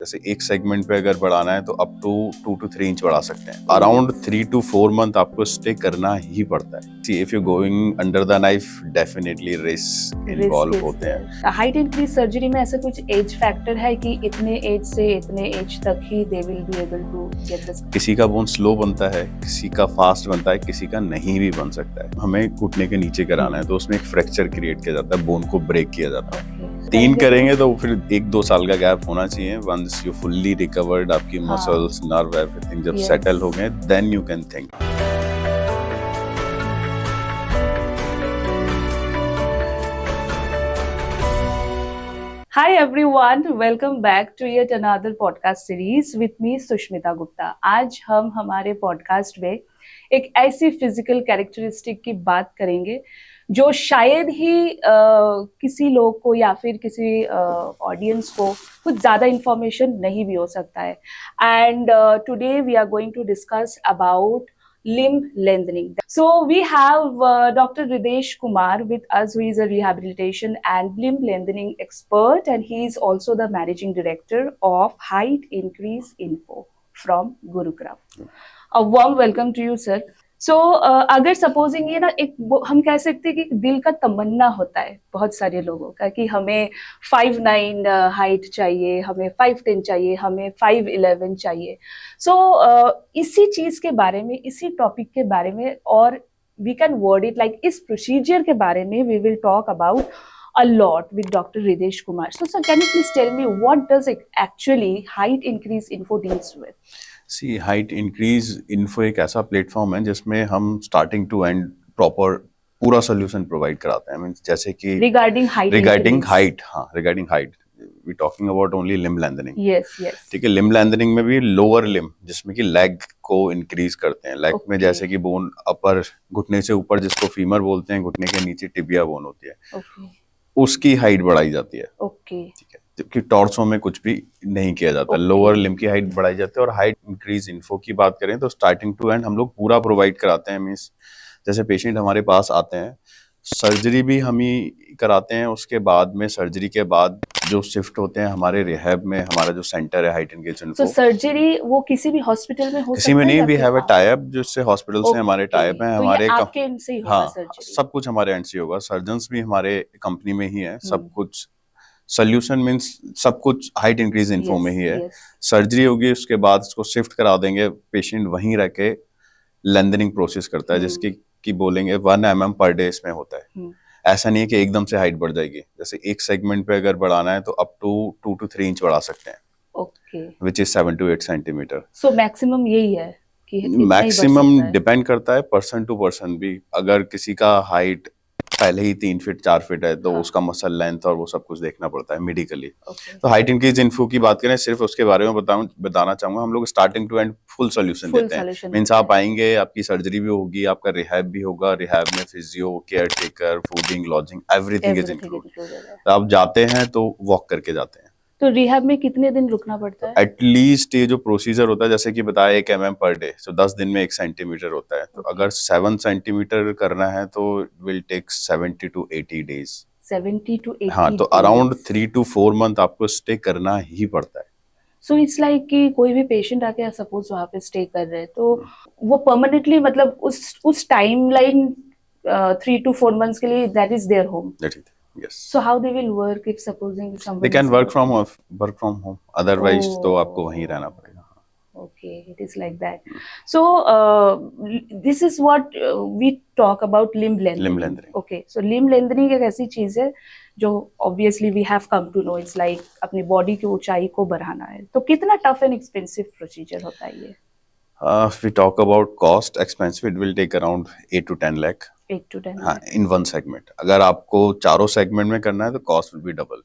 जैसे एक सेगमेंट पे अगर बढ़ाना है तो अप टू 2 to 3 इंच बढ़ा सकते हैं। अराउंड 3 to 4 मंथ आपको स्टे करना ही पड़ता है। See if you going under the knife definitely risk involve होते हैं। हाइट इंक्रीज सर्जरी में ऐसा कुछ एज फैक्टर है कि इतने एज से इतने एज तक ही they will be able to get this? किसी का बोन स्लो बनता है, किसी का फास्ट बनता है, किसी का नहीं भी बन सकता है। हमें घुटने के नीचे कराना है तो उसमें एक फ्रैक्चर क्रिएट किया जाता है, बोन को ब्रेक किया जाता है। 3 करेंगे तो फिर 1-2 साल का गैप होना चाहिए। वंस यू फुल्ली रिकवर्ड, आपकी मसल्स, नर्व, एवरीथिंग जब सेटल हो गए, then you can think. Hi everyone, welcome back to yet another podcast series with me Sushmita Gupta. आज हम हमारे पॉडकास्ट में एक ऐसी फिजिकल कैरेक्टरिस्टिक की बात करेंगे जो शायद ही किसी लोग को या फिर किसी ऑडियंस को कुछ ज़्यादा इंफॉर्मेशन नहीं भी हो सकता है। And today we are going to discuss about limb lengthening. So we have Dr. Ridesh Kumar with us, who is a rehabilitation and limb lengthening expert, and he is also the managing director of Height Increase Info from Gurugram. A warm welcome to you, sir. So अगर supposing ये ना एक हम कह सकते हैं कि दिल का तमन्ना होता है बहुत सारे लोगों का कि हमें 5'9" हाइट चाहिए, हमें 5'10" चाहिए, हमें 5'11" चाहिए। सो इसी चीज के बारे में, इसी टॉपिक के बारे में, और we can word it like इस प्रोसीजर के बारे में we will talk about a lot with Dr. Ridesh Kumar. So sir, can you please tell me what does it actually Height Increase Info deals with? See height increase info एक ऐसा platform है जिसमें हम starting to end proper पूरा solution provide कराते हैं। Means जैसे कि रिगार्डिंग हाइट, हाँ, regarding height we talking about only limb lengthening. Yes yes, ठीक है। लिम्ब लेंथनिंग में भी लोअर लिम्ब, जिसमें कि लेग को इंक्रीज करते हैं। लेग में जैसे कि बोन अपर, घुटने से ऊपर जिसको फीमर बोलते हैं, घुटने के नीचे टिबिया बोन होती है, उसकी हाइट बढ़ाई जाती है। ठीक है। जबकि टॉर्सो में कुछ भी नहीं किया जाता। लोअर लिम्ब की हाइट बढ़ाई जाती है। और हाइट इंक्रीज इन्फो की बात करें तो स्टार्टिंग टू एंड हम लोग पूरा प्रोवाइड कराते हैं। मींस जैसे पेशेंट हमारे पास आते हैं, सर्जरी भी हम ही कराते हैं। उसके बाद में, सर्जरी के बाद जो शिफ्ट होते हैं हमारे रिहैब में, हमारा जो सेंटर है हाइट इंक्रीज इन्फो। तो सर्जरी वो किसी भी हॉस्पिटल में हो किसी में नहीं, we have a tie up, जिससे हॉस्पिटल से हमारे टाई अप है। तो हमारे आपके एंड से ही होगा सर्जरी? सब कुछ हमारे एंड से होगा। सर्जन्स भी हमारे कंपनी में ही है। सब कुछ सोल्यूशन मींस सब कुछ हाइट इंक्रीज इन्फो में ही है। सर्जरी होगी, उसके बाद उसको शिफ्ट करा देंगे। पेशेंट वहीं रह के लेंथनिंग प्रोसेस करता है, जिसकी कि बोलेंगे 1 mm पर डे इसमें होता है। ऐसा नहीं है कि एकदम से हाइट बढ़ जाएगी। जैसे एक सेगमेंट पे अगर बढ़ाना है तो अप टू 2 to 3 इंच बढ़ा सकते हैं। Okay, which is 7 to 8 centimetre. So maximum यही है कि मैक्सिमम डिपेंड करता है पर्सन टू पर्सन भी। अगर किसी का हाइट पहले ही 3 फीट 4 फीट है तो उसका मसल लेंथ और वो सब कुछ देखना पड़ता है मेडिकली। तो हाइट इंक्रीज इन्फो की बात करें, सिर्फ उसके बारे में बताना चाहूंगा, हम लोग starting to end full solution देते हैं। मींस आप आएंगे, आपकी सर्जरी भी होगी, आपका रिहैब भी होगा। रिहैब में physio, care taker, fooding, lodging, everything is included. आप जाते हैं तो वॉक करके जाते हैं। तो रिहैब में कितने दिन रुकना पड़ता है? एटलीस्ट ये जो प्रोसीजर होता है, जैसे कि बताया 1 mm पर डे, तो 10 दिन में 1 सेंटीमीटर होता है। तो अगर 7 सेंटीमीटर करना है तो will take 70 to 80 days। 70 to 80 हाँ, तो अराउंड 3 to 4 मंथ आपको स्टे करना ही पड़ता है। सो इट्स लाइक कि कोई भी पेशेंट आके सपोज वहाँ पे स्टे कर रहे हैं तो वो परमानेंटली, मतलब उस टाइमलाइन 3 to 4 months के लिए that is their home. Yes. So how they will work if supposing somebody? They can work from home. Otherwise, तो आपको वहीं रहना पड़ेगा। Okay, it is like that. So this is what we talk about limb lengthening. Okay, so limb lengthening एक ऐसी चीज है जो obviously we have come to know. It's like अपनी बॉडी की ऊंचाई को बढ़ाना है। तो कितना टफ एंड एक्सपेंसिव प्रोसीजर होता है ये? If we talk about cost, expensive, it will take around 8 to 10 lakh। 8 to 10 हाँ, इन 1 सेगमेंट। अगर आपको चारों सेगमेंट में करना है तो cost will be double.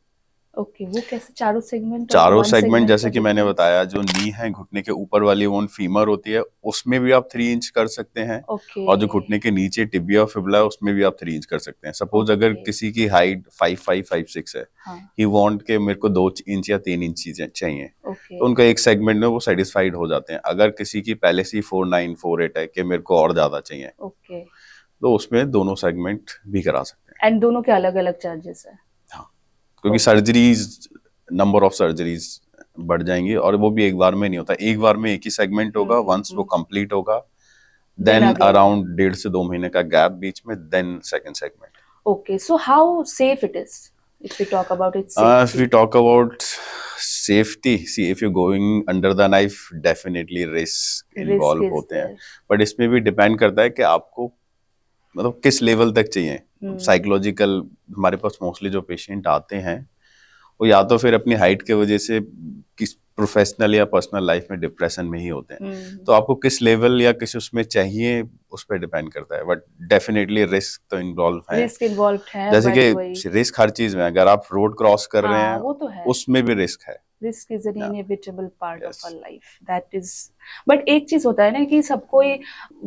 Okay, वो कैसे चारों सेगमेंट? चारों सेगमेंट जैसे कि मैंने बताया, जो नी है, घुटने के ऊपर वाली बोन फीमर होती है, उसमें भी आप 3 इंच कर सकते हैं। और जो घुटने के नीचे टिबिया और फिबुला है, उसमें भी आप 3 इंच कर सकते हैं। सपोज अगर किसी की हाइट 5'5", 5'6" है, ही वांट के मेरे को 2 इंच या 3 इंच चाहिए, तो उनका एक सेगमेंट में वो सेटिस्फाइड हो जाते हैं। अगर किसी की पहले से 4'9", 4'8" है कि मेरे को और ज्यादा चाहिए, तो उसमें दोनों सेगमेंट भी करा सकते हैं। एंड दोनों के अलग अलग चार्जेस है? हाँ, क्योंकि सर्जरीज, नंबर ऑफ सर्जरीज बढ़ जाएंगी, और वो भी एक बार में नहीं होता, एक बार में एक ही सेगमेंट होगा, वंस वो कंप्लीट होगा देन again. अराउंड 1.5 से 2 महीने का गैप बीच में, then second segment. Okay, so how safe it is if we talk about its If safety? we talk about safety, see, if you're going under the knife, definitely risk Risk involve is होते हैं, there. But इसमें भी depend करता है कि आपको मतलब किस लेवल तक चाहिए. साइकोलॉजिकल, हमारे पास मोस्टली जो पेशेंट आते हैं वो या तो फिर अपनी हाइट की वजह से किस प्रोफेशनल या पर्सनल लाइफ में डिप्रेशन में ही होते हैं, तो आपको किस लेवल या किस उसमें चाहिए उस पर डिपेंड करता है, बट डेफिनेटली रिस्क तो इन्वॉल्व है. रिस्क इन्वॉल्व है, जैसे but वही कि रिस्क हर चीज में, अगर आप रोड क्रॉस कर रहे हैं वो तो है, उसमें भी रिस्क है. Risk is an inevitable part Yes. Of our life, that is. But एक चीज होता है ना कि सबको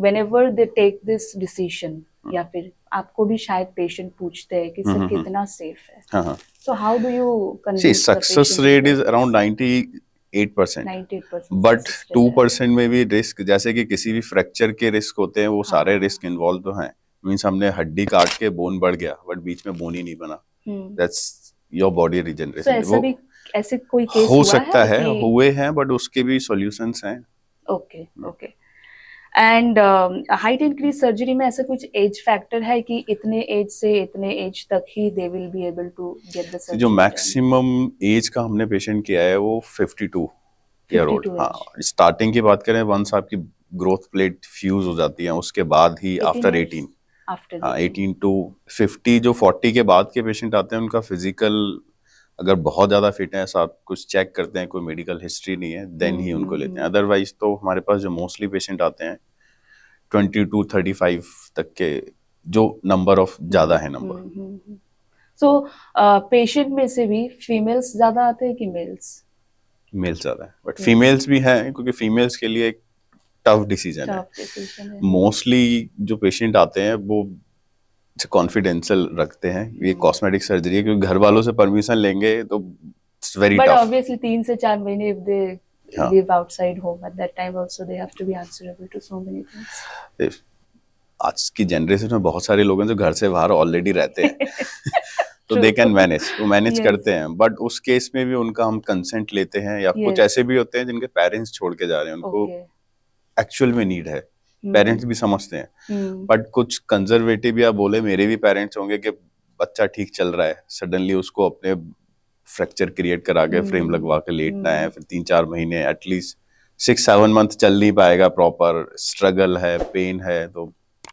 whenever they take this decision, या फिर आपको भी शायद पेशेंट पूछते हैं कि सर कितना सेफ है, हाँ हाँ. So how do you See, convince success rate is around 98%, 98%, but 2% में भी रिस्क, जैसे कि किसी भी फ्रैक्चर के रिस्क होते हैं, वो सारे रिस्क इन्वॉल्व तो हैं. मीन्स हमने हड्डी काट के बोन बढ़ गया बट बीच में बोन ही नहीं बना, that's your body so regeneration. ऐसा भी ऐसे कोई केस हो हुआ सकता है, कि हुए हैं, बट उसके भी सॉल्यूशंस हैं. Okay okay. And height increase surgery में ऐसा कुछ एज फैक्टर है कि इतने एज से इतने एज तक ही they will be able to get the surgery? जो मैक्सिमम एज का हमने पेशेंट किया है वो 52 ईयर ओल्ड. हाँ, स्टार्टिंग की बात करें, वंस आपकी ग्रोथ प्लेट फ्यूज हो जाती है उसके बाद ही आफ्टर 18, हाँ 18 टू 50, जो 40 के बाद के पेशेंट आते हैं उनका फिजिकल अगर बहुत ज्यादा फिट है, ऐसा आप कुछ चेक करते हैं, कोई मेडिकल हिस्ट्री नहीं है, देन ही उनको लेते हैं. अदरवाइज तो हमारे पास जो मोस्टली पेशेंट आते हैं 20 टू 35 तक के, जो नंबर ऑफ ज्यादा है नंबर. सो पेशेंट में से भी फीमेल्स ज्यादा आते हैं कि मेल्स? मेल्स ज्यादा है, बट फीमेल्स भी हैं, क्योंकि फीमेल्स के लिए एक टफ डिसीजन है. मोस्टली जो पेशेंट आते हैं वो कॉन्फिडेंशियल रखते हैं, ये कॉस्मेटिक सर्जरी है, क्योंकि घर वालों से परमिशन लेंगे तो it's very tough. But obviously 3 से 4 महीने if they live outside home at that time also they have to be answerable to so many things. आज की जनरेशन में बहुत सारे लोग हैं जो घर से बाहर ऑलरेडी रहते हैं तो दे कैन मैनेज, वो मैनेज करते हैं, बट उस केस में भी उनका हम कंसेंट लेते हैं, या कुछ ऐसे भी होते हैं जिनके पेरेंट्स छोड़ के जा रहे हैं, उनको एक्चुअल में नीड है, पेरेंट्स भी समझते हैं, बट कुछ कंजर्वेटिव या बोले मेरे भी पेरेंट्स होंगे कि बच्चा ठीक चल रहा है, सडनली उसको अपने फ्रैक्चर क्रिएट करा के फ्रेम लगवा के लेटना है, फिर 3-4 महीने एटलीस्ट 6-7 मंथ चल नहीं पाएगा प्रॉपर, स्ट्रगल है, पेन है, तो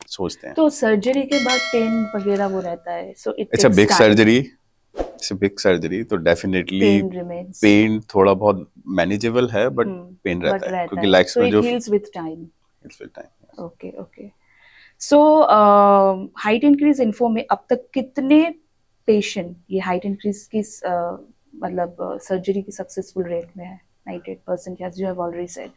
सोचते हैं. तो सर्जरी के बाद पेन वगैरह वो रहता है, so it's a big surgery, it's a big surgery, तो डेफिनेटली पेन थोड़ा बहुत मैनेजेबल है, बट पेन रहता है, क्योंकि लाइफ में जो heels with time. It's with time. Okay okay. So height increase info में अब तक कितने पेशेंट ये हाइट इंक्रीज की मतलब सर्जरी की सक्सेसफुल रेट में है? 98% as you have already said.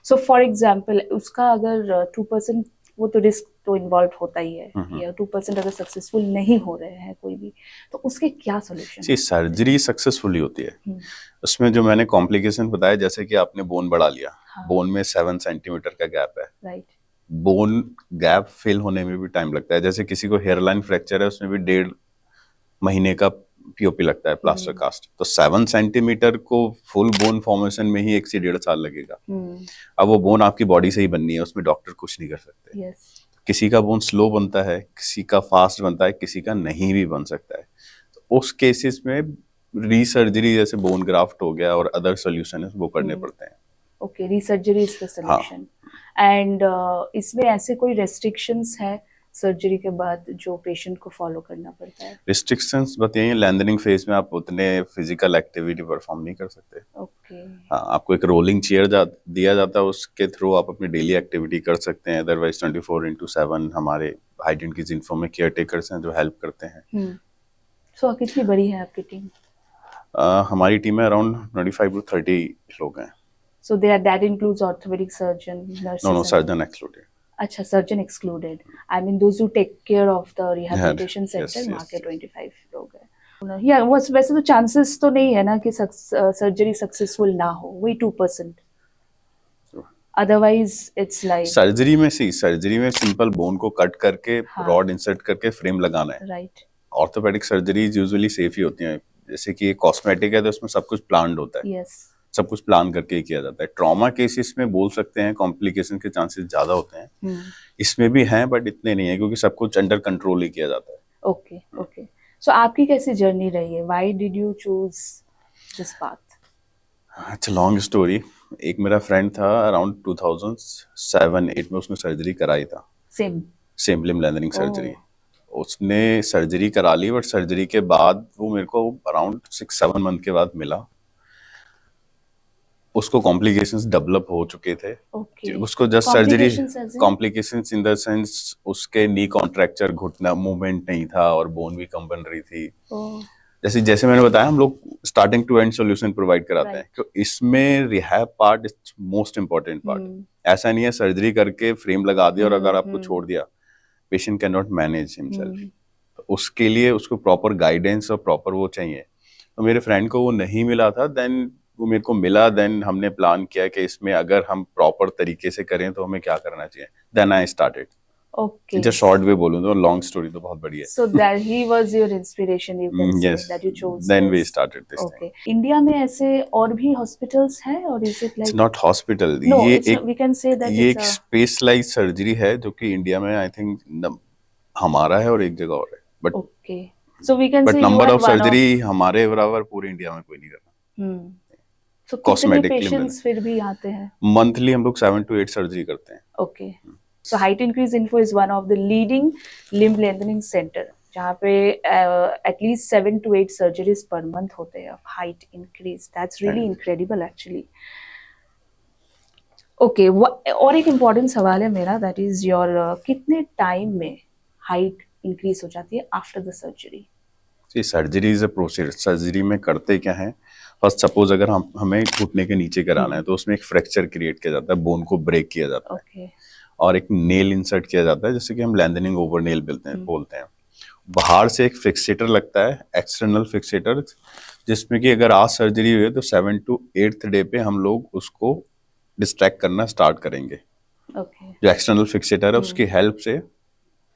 So for example उसका अगर 2% वो तो रिस्क तो इन्वॉल्व होता ही है, या 2% अगर सक्सेसफुल नहीं हो रहे हैं कोई भी, तो उसके क्या सोल्यूशन है? सर्जरी सक्सेसफुली होती है, उसमें जो मैंने कॉम्प्लिकेशन बताया, जैसे कि आपने बोन बढ़ा लिया, बोन में 7 सेंटीमीटर का गैप है, राइट. बोन गैप फिल होने में भी टाइम लगता है, जैसे किसी को हेयरलाइन फ्रैक्चर है उसमें भी 1.5 महीने का पीओपी लगता है, प्लास्टर कास्ट, तो 7 सेंटीमीटर को फुल बोन फॉर्मेशन में ही 1 से 1.5 साल लगेगा. अब वो बोन आपकी बॉडी से ही बननी है, उसमें डॉक्टर कुछ नहीं कर सकते. किसी का बोन स्लो बनता है, किसी का फास्ट बनता है, किसी का नहीं भी बन सकता है, तो उस केसेस में रीसर्जरी जैसे बोन ग्राफ्ट हो गया और अदर सोल्यूशन है वो करने पड़ते हैं. Okay, resurgery is the solution. And इसमें ऐसे कोई रेस्ट्रिक्शंस है सर्जरी के बाद जो पेशेंट को फॉलो करना पड़ता है? रिस्ट्रिक्शंस बताइए, लैंडनिंग फेज में आप उतने फिजिकल एक्टिविटी परफॉर्म नहीं कर सकते. ओके. हाँ, आपको एक रोलिंग चेयर दिया जाता है, उसके थ्रू आप अपनी डेली एक्टिविटी कर सकते हैं, अदरवाइज 24/7 हमारे हाइट इंक्रीज इन्फो में केयर टेकर्स हैं जो हेल्प करते हैं. सो कितनी बड़ी है आपकी टीम? हमारी टीम में अराउंड 25 to 30 लोग हैं. So that includes orthopedic surgeon, nurses? No, surgeon excluded. अच्छा, surgeon excluded. I mean those who take care of the rehabilitation center, वहाँ के 25 लोग हैं. Yeah, वैसे तो चांसेस तो नहीं है ना कि सर्जरी सक्सेसफुल ना हो, वही 2%. अदरवाइज इट्स लाइक सर्जरी में सिंपल बोन को कट करके रॉड इंसर्ट करके फ्रेम लगाना है. Right. Orthopaedic surgeries usually safe ही होती हैं, जैसे कि कॉस्मेटिक है तो उसमें सब कुछ प्लान्ड होता है. यस. सब कुछ प्लान करके ही किया जाता है। ट्रॉमा केसेस में बोल सकते हैं कॉम्प्लिकेशन के चांसेस ज्यादा होते हैं, इसमें भी हैं बट इतने नहीं है क्योंकि सब कुछ अंडर कंट्रोल ही किया जाता है। ओके ओके, सो आपकी कैसी जर्नी रही है? Why did you choose this path? It's a long story. एक मेरा फ्रेंड था अराउंड 2007-8 में, उसने सर्जरी कराई था, सेम लिम्ब लेंथनिंग सर्जरी। उसने सर्जरी करा ली बट सर्जरी के बाद वो मेरे को अराउंड 6-7 मंथ के बाद मिला। उसको कॉम्प्लिकेशंस डेवलप हो चुके थे। उसको just surgery complications in the sense उसके नी कॉन्ट्रैक्चर, घुटना मूवमेंट नहीं था और बोन भी कम बन रही थी। जैसे मैंने बताया, हम लोग starting to end solution provide कराते हैं, तो इसमें rehab part is most important part. ऐसा नहीं है सर्जरी करके फ्रेम लगा दिया और अगर आपको छोड़ दिया, patient can not manage himself. तो उसके लिए उसको प्रॉपर गाइडेंस और प्रॉपर वो चाहिए। तो मेरे फ्रेंड को वो नहीं मिला था, देन वो मेरे को मिला। देन हमने प्लान किया कि इसमें अगर हम प्रॉपर तरीके से करें तो हमें क्या करना चाहिए। Then I started. Okay. Just short way बोलूँ तो लॉन्ग स्टोरी तो बहुत बड़ी है। So that he was your inspiration, you can say, yes, that you chose. Then this. we started this Okay. thing. India में ऐसे और भी हॉस्पिटल्स हैं और is it like? It's not hospital. No, ये it's एक we can say that ये it's एक a स्पेशलाइज सर्जरी है जो कि इंडिया में आई थिंक हमारा है और एक जगह और है। But okay. So we can but say you number are of one surgery हमारे बराबर पूरे इंडिया में कोई नहीं करता। So कितने Cosmetically पेशेंट्स फिर भी आते हैं? मंथली हम लोग 7 to 8 सर्जरी करते हैं। Okay. So Height Increase Info is one of the leading limb lengthening center जहाँ पे at least 7 to 8 surgeries per month होते हैं of height increase. That's really incredible actually. Okay, और एक important सवाल है मेरा, that is your कितने टाइम में height increase हो जाती है after the surgery? Surgery is a process. Surgery में करते क्या है, फर्स्ट सपोज अगर हमें घुटने के नीचे कराना है तो उसमें एक फ्रैक्चर क्रिएट किया जाता है, बोन को ब्रेक किया जाता है और एक नेल इंसर्ट किया जाता है, जैसे कि हम लैंथनिंग ओवर नेल बोलते हैं। बाहर से एक फिक्सेटर लगता है, एक्सटर्नल फिक्सेटर, जिसमें कि अगर आज सर्जरी हुई है तो 7 to 8th डे पे हम लोग उसको डिस्ट्रैक्ट करना स्टार्ट करेंगे। जो एक्सटर्नल फिक्सेटर है उसकी हेल्प से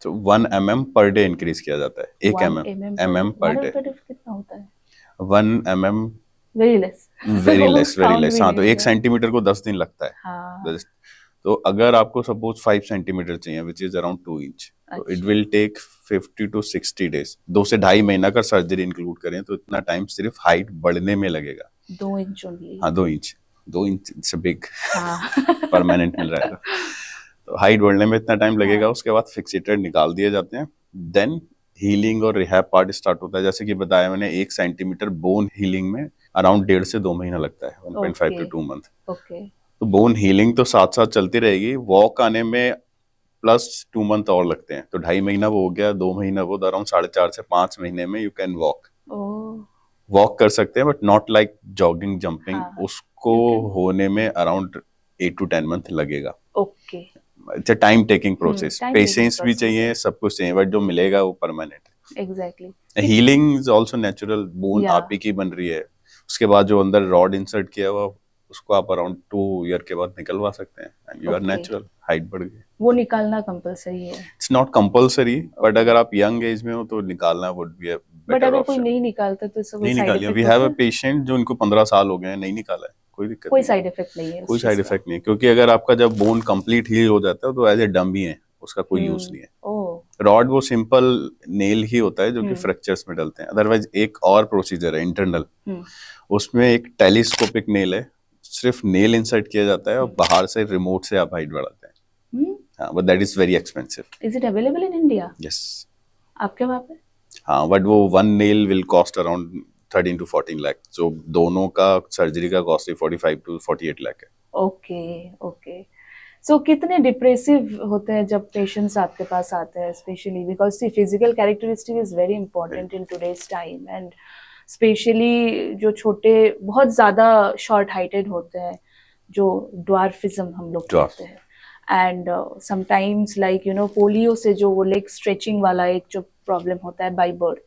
तो 1 mm पर डे इंक्रीज किया जाता है। 1 mm पर डे। कितना होता है? 1 mm वेरी लेस। हाँ, तो 1 सेंटीमीटर को 10 दिन लगता है। हाँ. तो अगर आपको सपोज 5 सेंटीमीटर चाहिए विच इज अराउंड 2 इंच, तो it will take 50 to 60 days, 2 से 2.5 महीना का सर्जरी इंक्लूड करें तो इतना टाइम सिर्फ हाइट बढ़ने में लगेगा। 2 इंच ओनली? हाँ, 2 inch it's a big permanent मिल रहा है। तो हाइट बढ़ने में इतना टाइम लगेगा। उसके बाद फिक्सेटर निकाल दिए जाते हैं, देन हीलिंग और रिहैब पार्ट स्टार्ट होता है। जैसे कि बताया मैंने, 1 सेंटीमीटर बोन हीलिंग में अराउंड 1.5 से 2 महीना लगता है, 1.5 to 2 मंथ। तो बोन हीलिंग तो साथ साथ चलती रहेगी, वॉक आने में प्लस 2 मंथ और लगते हैं, तो 2.5 महीना वो हो गया, 2 महीना वो, अराउंड 4.5 से 5 महीने में यू कैन वॉक कर सकते हैं, but not like jogging jumping. उसको होने में अराउंड 8 to 10 मंथ लगेगा। It's a time taking process, patience भी चाहिए, सब कुछ चाहिए, बट जो मिलेगा वो permanent. Exactly. Healing is also natural, bone आप ही की बन रही है, उसके बाद जो अंदर रॉड इंसर्ट किया हुआ उसको आप अराउंड 2 ईयर के बाद निकलवा सकते हैं and you are natural, height बढ़ गई। वो निकालना कंपलसरी है? इट्स नॉट कंपलसरी, बट अगर आप यंग एज में हो तो निकालना would be a better option. But अगर कोई नहीं निकालता तो सब नहीं निकालिए। वी हैव अ पेशेंट जो इनको 15 साल हो गए हैं, नहीं निकाला है, कोई दिक्कत, कोई साइड इफेक्ट नहीं है, कोई साइड इफेक्ट नहीं, क्योंकि अगर आपका जब बोन कंप्लीट हील हो जाता है तो एज ए डम ही है, उसका कोई यूज नहीं है। रॉड वो सिंपल नेल ही होता है जो कि फ्रैक्चर्स में डलते हैं। अदरवाइज एक और प्रोसीजर है इंटरनल, उसमें एक टेलीस्कोपिक नेल है, सिर्फ नेल इंसर्ट किया जाता है और बाहर से रिमोट से आप हाइट बढ़ाते हैं। हाँ, but that is very expensive. Is it available in India? Yes. आपके वहाँ पे? हाँ, बट वो 1 nail will cost around 13 to 14 lakh, जो दोनों का सर्जरी का कॉस्ट 45 to 48 लाख है। ओके। सो कितने डिप्रेसिव होते हैं जब पेशेंट्स आपके पास आते हैं, specially because see physical characteristic is very important in today's time, and specially जो छोटे बहुत ज़्यादा शॉर्ट हाइटेड होते हैं, जो ड्वार्फिज्म हम लोग कहते हैं, एंड समटाइम्स लाइक पोलियो से जो वो लेग स्ट्रेचिंग वाला एक जो प्रॉब्लम होता है बाय बर्थ,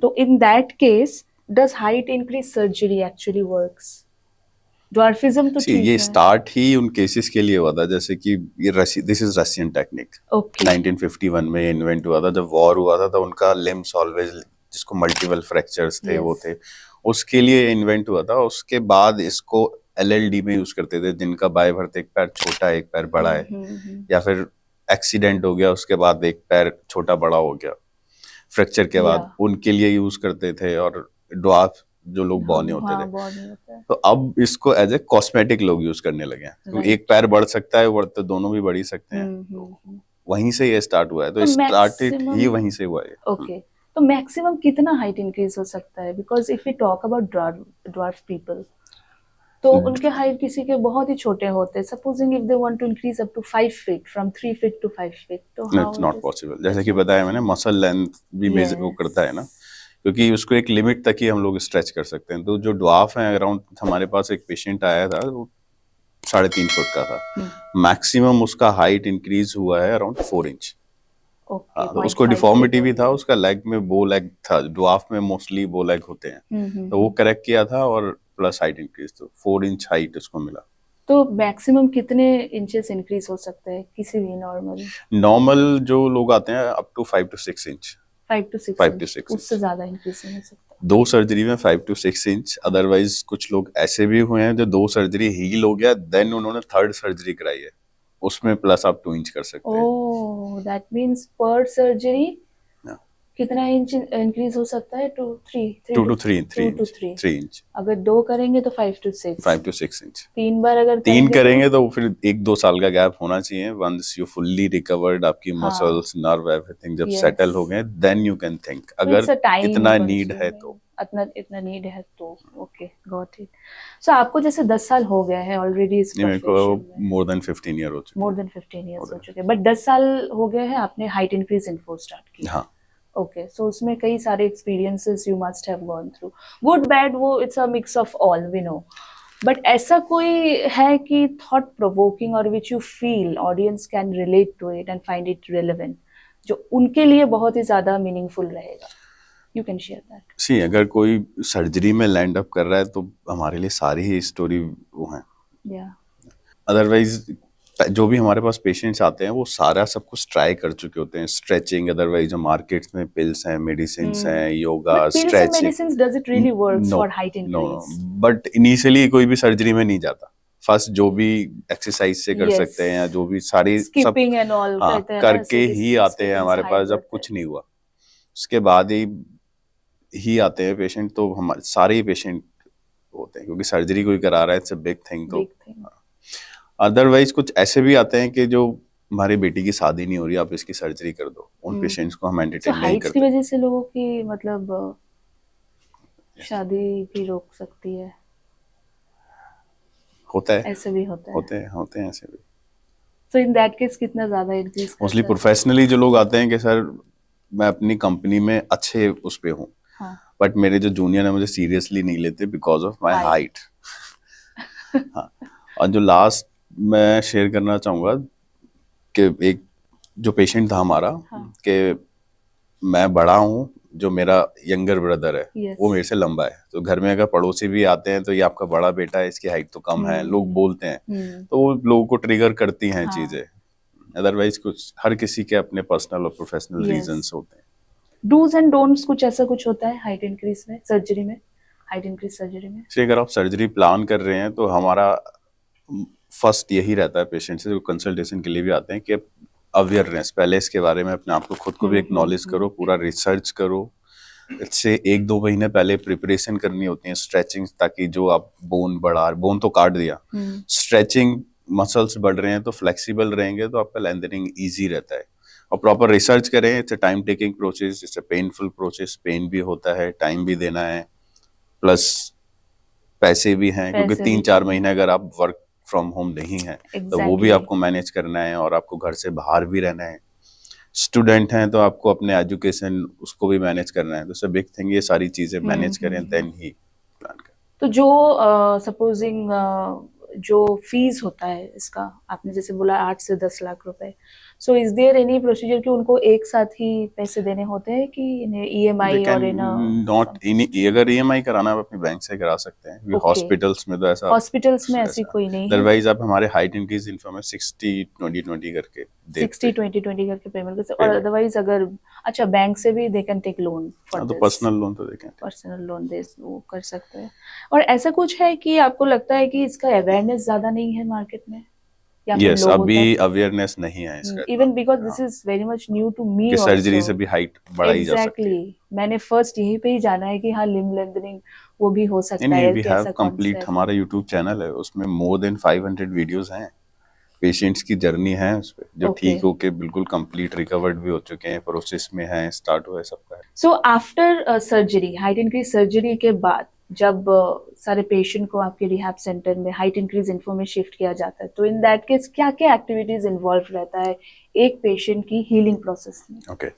तो in that case does height increase surgery actually works? Dwarfism तो ठीक है, ये स्टार्ट ही उन केसेस के लिए हुआ था, जैसे कि ये दिस इज रशियन टेक्निक। 1951 में इन्वेंट हुआ था, जब वॉर हुआ था तो उनका लिम्स ऑलवेज, जिसको मल्टीपल फ्रैक्चर्स थे, वो थे, उसके लिए इन्वेंट हुआ था। उसके बाद इसको LLD में यूज करते थे, जिनका बाएं भरते एक पैर छोटा है एक पैर बड़ा है, या फिर एक्सीडेंट हो गया उसके बाद एक पैर छोटा बड़ा हो गया फ्रैक्चर के बाद, उनके लिए यूज करते थे। और ड्वार्फ जो लोग बौने होते थे, तो अब इसको एज ए कॉस्मेटिक लोग यूज करने लगे हैं। तो एक पैर बढ़ सकता है, बढ़ तो दोनों भी बढ़ ही सकते हैं। तो वहीं से ये स्टार्ट हुआ है, तो स्टार्टेड ही वहीं से हुआ है। ओके, तो मैक्सिमम कितना हाइट इंक्रीज हो सकता है? Because if we talk about dwarf people, तो उनके हाइट किसी के बहुत ही छोटे होते हैं। Supposing if they want to increase up to 5 feet, from 3 feet to 5 feet, तो हाउ? It's not possible. जैसे कि बताया मैंने, मसल लेंथ भी मेजर वो करता है ना, क्योंकि उसको एक लिमिट तक ही हम लोग स्ट्रेच कर सकते हैं। तो जो ड्वार्फ है, अराउंड हमारे पास एक पेशेंट आया था, वो 3.5 फुट का था। मैक्सिमम उसका हाइट इंक्रीज हुआ है अराउंड 4 इंच। तो उसको डिफॉर्मिटी भी था, उसका लेग में बो लेग था। ड्वार्फ में मोस्टली बो लेग होते हैं, तो वो करेक्ट किया था, और प्लस हाइट इंक्रीज, तो 4 इंच हाइट उसको मिला। तो मैक्सिमम कितने इंचेस इंक्रीज हो सकता है किसी भी नॉर्मल जो लोग आते हैं up to 5 to 6 inch. 5 to 6 उससे ज्यादा इंक्रीज नहीं हो सकता। 2 सर्जरी में 5 to 6 इंच। अदरवाइज कुछ लोग ऐसे भी हुए हैं जो 2 सर्जरी हील हो गया, देन उन्होंने 3rd सर्जरी कराई है, उसमें प्लस आप 2 इंच कर सकते हैं। ओह, दैट मींस पर सर्जरी कितना इंच इंक्रीज हो सकता है? 2 to 3 इंच। अगर 2 करेंगे तो 5 to 6 इंच। 3 बार अगर 3 करेंगे तो फिर 1-2 साल का गैप होना चाहिए। वंस यू फुल्ली रिकवर्ड, आपकी मसल्स, नर्व, एवरीथिंग जब सेटल हो गए, देन यू कैन थिंक, अगर इतना नीड है तो। इतना नीड है तो ओके, गॉट इट। सो आपको जैसे 10 साल हो गया है ऑलरेडी इस मेरे को मोर देन 15 ईयर हो चुके हैं। मोर देन 15 इयर्स हो चुके हैं, बट 10 साल हो गए हैं आपने हाइट इंक्रीज इन्फो स्टार्ट की। हाँ, ओके, सो उसमें कई सारे experiences you must have gone through, good bad, वो it's a mix of all, we know. But ऐसा कोई है कि थॉट प्रोवोकिंग और which you feel audience can relate to it and find it relevant, जो उनके लिए बहुत ही ज्यादा मीनिंगफुल रहेगा? You can share that. See, अगर कोई सर्जरी में लैंड अप कर रहा है तो हमारे लिए सारी ही स्टोरी वो है। अदरवाइज जो भी हमारे पास पेशेंट्स आते हैं, वो सारा सब कुछ ट्राई कर चुके होते हैं। स्ट्रेचिंग, अदरवाइज जो मार्केट्स में पिल्स हैं, मेडिसिन हैं, yoga, stretching, does it really works for height increase? But initially कोई भी सर्जरी में नहीं जाता। फर्स्ट जो भी एक्सरसाइज से कर सकते हैं, या जो भी सारी सब एंड ऑल करके ही आते हैं हमारे पास। जब कुछ नहीं हुआ उसके बाद ही आते हैं पेशेंट। तो हमारे सारे ही पेशेंट होते हैं, क्योंकि सर्जरी कोई करा रहा है, इट्स अ बिग थिंग। तो अदरवाइज कुछ ऐसे भी आते हैं कि जो हमारी बेटी की शादी नहीं हो रही, आप इसकी सर्जरी कर दो, उन पेशेंट्स को हम एंटरटेन नहीं करते। की वजह से लोगों की मतलब शादी भी रोक सकती है, होता है, ऐसे भी होते हैं ऐसे भी। So in that case कितना ज्यादा एग्जिस्ट मोस्टली प्रोफेशनली जो लोग आते हैं कि सर मैं अपनी कंपनी में अच्छे उस पे हूँ, बट मेरे जो जूनियर है मुझे सीरियसली नहीं लेते बिकॉज ऑफ माई हाइट। हाँ, और जो लास्ट मैं शेयर करना चाहूंगा कि एक जो पेशेंट था हमारा, कि मैं बड़ा हूँ, जो मेरा यंगर ब्रदर है वो मेरे से लंबा है, तो घर में अगर पड़ोसी भी आते हैं तो ये आपका बड़ा बेटा है, इसकी हाइट तो कम है, लोग बोलते हैं, तो वो लोगों को ट्रिगर करती हैं चीजें। अदरवाइज कुछ हर किसी के अपने पर्सनल और प्रोफेशनल रीजंस होते हैं। डूज एंड डोंट्स कुछ ऐसा कुछ होता है हाइट इंक्रीज में, सर्जरी में, हाइट इंक्रीज सर्जरी में? अगर आप सर्जरी प्लान कर रहे हैं तो हमारा फर्स्ट यही रहता है पेशेंट से जो कंसल्टेशन के लिए भी आते हैं कि अवेयरनेस, पहले इसके बारे में अपने आप को खुद को भी एक्नॉलेज करो, पूरा रिसर्च करो। इससे 1-2 महीने पहले प्रिपरेशन करनी होती है, स्ट्रेचिंग, ताकि जो आप बोन तो काट दिया, स्ट्रेचिंग मसल्स बढ़ रहे हैं तो फ्लेक्सिबल रहेंगे, तो आपका लेंथनिंग ईजी रहता है। और प्रॉपर रिसर्च करें। It's a time taking process, it's a painful process, pain भी होता है, टाइम भी देना है, प्लस पैसे भी हैं, क्योंकि 3-4 महीने अगर आप वर्क फ्रॉम होम नहीं है तो वो भी आपको मैनेज करना है, और आपको घर से बाहर भी रहना है। स्टूडेंट हैं तो आपको अपने एजुकेशन उसको भी मैनेज करना है, तो सब बिग थिंग, ये सारी चीजें मैनेज करें देन ही प्लान करें। तो जो सपोजिंग जो फीस होता है इसका, आपने जैसे बोला 8 से 10 लाख रुपए, so is there any procedure कि उनको एक साथ ही पैसे देने होते हैं कि they ईएमआई और can not अगर ईएमआई कराना है आप अपने बैंक से करा सकते हैं, क्योंकि Okay. हॉस्पिटल्स में तो ऐसा हॉस्पिटल्स में ऐसी कोई नहीं है, अदरवाइज आप हमारे हाइट इंक्रीज इन्फो में 60-20-20 करके देते 60-20-20 करके पेमेंट कर सकते, और Payment. अदरवाइज अगर अच्छा बैंक से भी they can take loan for हाँ, तो दिस, पर्सनल लोन तो देखें। पर्सनल लोन दे वो कर सकते हैं। और ऐसा कुछ है कि आपको लगता है कि इसका अवेयरनेस ज्यादा नहीं है मार्केट में, या फिर यस, लोगों अभी तक अवेयरनेस नहीं है इसका even because this is very much new to me कि सर्जरी आल्सो। से भी हाइट बढ़ाई जा सकती है। एग्जैक्टली, मैंने फर्स्ट यही पे ही जाना है कि हाँ लिम्ब लेंथनिंग वो भी हो सकता नहीं, है, वी कि हैव ऐसा कंप्लीट, कॉन्सेप्ट। हमारा यूट्यूब चैनल है, उसमें मोर देन 500 वीडियोस हैं, पेशेंट्स की जर्नी है उस पे, जो Okay. ठीक होके बिल्कुल कंप्लीट रिकवर्ड भी हो चुके हैं, प्रोसेस में हैं, स्टार्ट हुआ है, सबका है। So after surgery, height increase surgery के बाद जब सारे पेशेंट को आपके रिहैब सेंटर में हाइट इंक्रीज इन्फो में शिफ्ट किया जाता है, तो इन दैट केस क्या क्या एक्टिविटीज इन्वॉल्व रहता है एक पेशेंट की हीलिंग प्रोसेस में? ओके,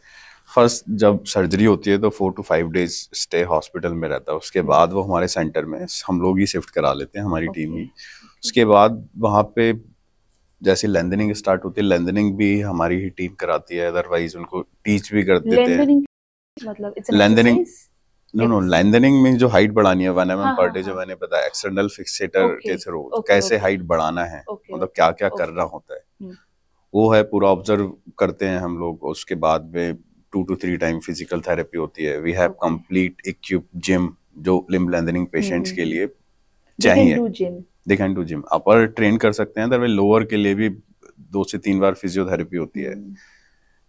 फर्स्ट जब सर्जरी होती है तो 4 to 5 डेज स्टे हॉस्पिटल में रहता है, उसके बाद वो हमारे सेंटर में हम लोग ही शिफ्ट करा लेते हैं, हमारी टीम ही। उसके बाद वहाँ पे जैसे लेंथनिंग स्टार्ट होती है, लेंथनिंग भी हमारी ही टीम कराती है, अदरवाइज उनको टीच भी कर देते हैं। लेंथनिंग मतलब it's an lengthening exercise? No, lengthening में जो हाइट बढ़ानी है 1 mm पर डे, जो हाँ। मैंने बताया एक्सटर्नल फिक्सेटर Okay, के थ्रू okay, कैसे okay. हाइट बढ़ाना है, Okay, मतलब okay, क्या क्या okay. करना होता है, हम्म। वो है पूरा ऑब्जर्व करते हैं हम लोग। उसके बाद में 2 to 3 टाइम फिजिकल थेरेपी होती है। We have Okay. Complete equip gym जो लिम्ब लेंथनिंग पेशेंट्स के लिए They can चाहिए। do gym. They can do gym, upper train कर सकते हैं, अदरवाइज लोअर के लिए भी 2 से 3 बार फिजियोथेरेपी होती है।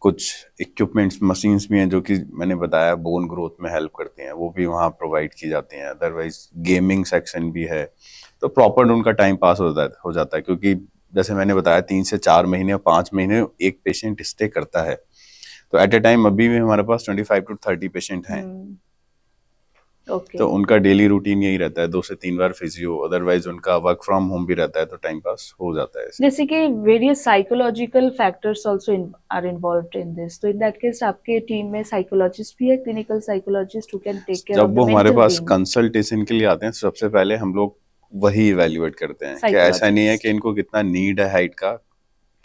कुछ इक्विपमेंट्स मशीन्स भी हैं जो कि मैंने बताया बोन ग्रोथ में हेल्प करती हैं, वो भी वहाँ प्रोवाइड की जाती हैं। अदरवाइज गेमिंग सेक्शन भी है, तो प्रॉपर उनका टाइम पास हो जाता है, क्योंकि जैसे मैंने बताया 3 से 4 महीने या 5 महीने एक पेशेंट स्टे करता है, तो एट ए टाइम अभी भी हमारे पास 25 to 30 पेशेंट हैं। Okay. तो उनका डेली रूटीन यही रहता है, 2 से 3 बार फिजियो, अदरवाइज उनका वर्क फ्रॉम होम भी रहता है, तो टाइम पास हो जाता है। जैसे कि various psychological factors also are involved in this, तो इन दैट केस आपके टीम में साइकोलॉजिस्ट भी है, clinical psychologist who can take care of जब द वो हमारे मेंटल पास बीइंग? कंसल्टेशन के लिए आते हैं, सबसे पहले हम लोग वही इवेल्युएट करते हैं कि ऐसा नहीं है कि इनको कितना नीड है हाइट का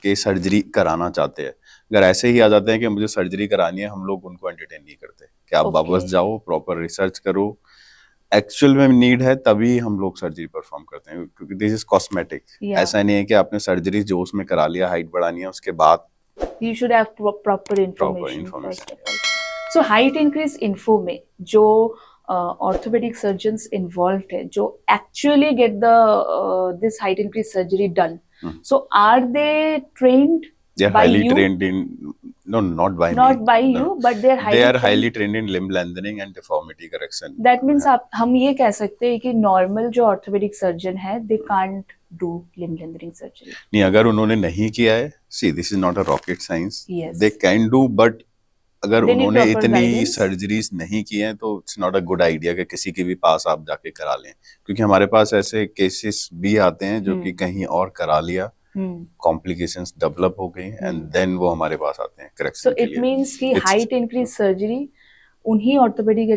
कि सर्जरी कराना चाहते हैं। अगर ऐसे ही आ जाते हैं कि मुझे सर्जरी करानी है, हम लोग उनको एंटरटेन नहीं करते कि आप वापस जाओ, प्रॉपर रिसर्च करो, एक्चुअल में नीड है तभी हम लोग सर्जरी परफॉर्म करते हैं, क्योंकि दिस इज कॉस्मेटिक। ऐसा नहीं है कि आपने सर्जरी जोश में करा लिया, हाइट बढ़ानी है, उसके बाद you should have proper information information. first of all. So height increase info में जो orthopedic surgeons involved है, जो actually get the this height increase surgery done, so are they trained they are by highly you? trained in not by Not me, by no. you, but they are highly trained in limb lengthening and deformity correction. That means आप हम ये कह सकते हैं कि normal जो orthopaedic surgeon है they can't do limb lengthening surgery. नहीं, अगर उन्होंने नहीं किया है, see this is not a rocket science, Yes. They can do, but अगर They need उन्होंने proper इतनी guidance. सर्जरीज नहीं की हैं तो it's not a good idea कि किसी के भी पास आप जाके करा लें, क्योंकि हमारे पास ऐसे केसेस भी आते हैं जो कि कहीं और करा लिया, कॉम्प्लिकेशंस डेवलप हो गई एंड देन वो हमारे पास आते हैं करेक्शन सो के इट लिए। मींस कि हाइट इंक्रीज सर्जरी उन्हीं ऑर्थोपेडिक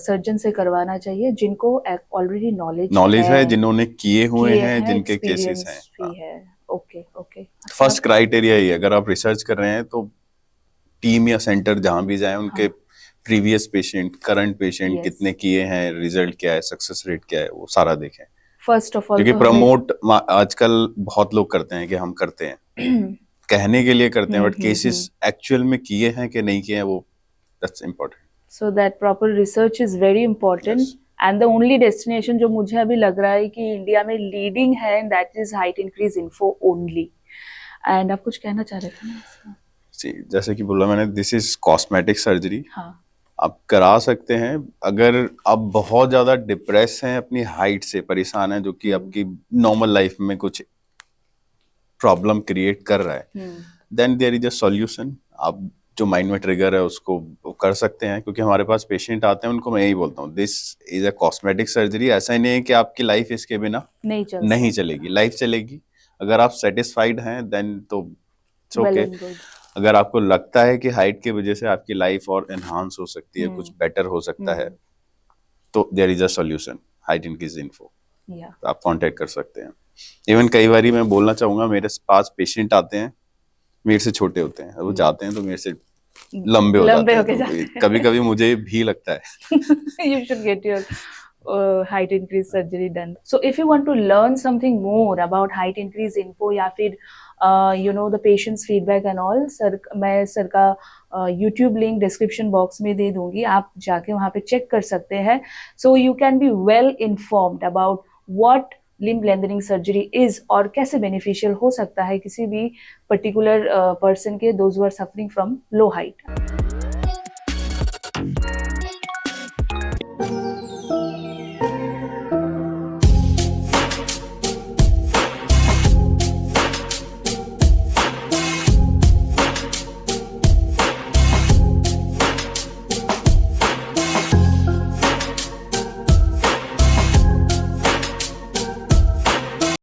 सर्जन से करवाना चाहिए जिनको ऑलरेडी नॉलेज है, जिन्होंने किए हुए हैं, जिनके केसेस एक्सपीरियंस हैं। भी है। ओके ओके, फर्स्ट क्राइटेरिया ही है, अगर आप रिसर्च कर रहे हैं तो टीम या सेंटर जहां भी जाए, उनके प्रीवियस पेशेंट, करंट पेशेंट कितने किए हैं, रिजल्ट क्या है, सक्सेस रेट क्या है, वो सारा देखें फर्स्ट ऑफ ऑल। क्योंकि प्रमोट आजकल बहुत लोग करते हैं कि हम करते हैं, कहने के लिए करते हैं, बट केसेस एक्चुअल में किए हैं कि नहीं किए हैं, वो that's important. So that proper research is very important and the only destination जो मुझे अभी लग रहा है कि इंडिया में लीडिंग है, that is height increase info only. And आप कुछ कहना चाह रहे थे ना? जैसे कि बोला मैंने, दिस इज कॉस्मेटिक सर्जरी। हाँ, आप करा सकते हैं अगर आप बहुत ज्यादा डिप्रेस हैं, अपनी हाइट से परेशान हैं, जो कि आपकी नॉर्मल लाइफ में कुछ प्रॉब्लम क्रिएट कर रहा है, then there is a solution. आप जो माइंड में ट्रिगर है उसको कर सकते हैं, क्योंकि हमारे पास पेशेंट आते हैं, उनको मैं यही बोलता हूँ, this is a cosmetic surgery. ऐसा ही नहीं है कि आपकी लाइफ इसके बिना नहीं चलेगी, लाइफ चलेगी। अगर आप सेटिस्फाइड हैं देन तो इट्स ओके। अगर आपको लगता है कि हाइट की वजह से आपकी लाइफ और एनहांस हो सकती है, कुछ बेटर हो सकता है, तो there is a solution, height increase info. तो आप कांटेक्ट कर सकते हैं। इवन कई बार मैं बोलना चाहूंगा, मेरे पास पेशेंट आते हैं मेरे से छोटे होते हैं, वो जाते हैं तो मेरे से लंबे हो जाते होके हैं, जाते तो कभी कभी मुझे भी लगता है। You should get your height increase surgery done. So if you want to learn something more about height increase info या फिर you know the patient's feedback and all, मैं सर का YouTube लिंक डिस्क्रिप्शन बॉक्स में दे दूंगी, आप जाके वहाँ पे चेक कर सकते हैं. So you can be well informed about what limb lengthening surgery is और कैसे बेनिफिशियल हो सकता है किसी भी पर्टिकुलर पर्सन के, those who are suffering from low height.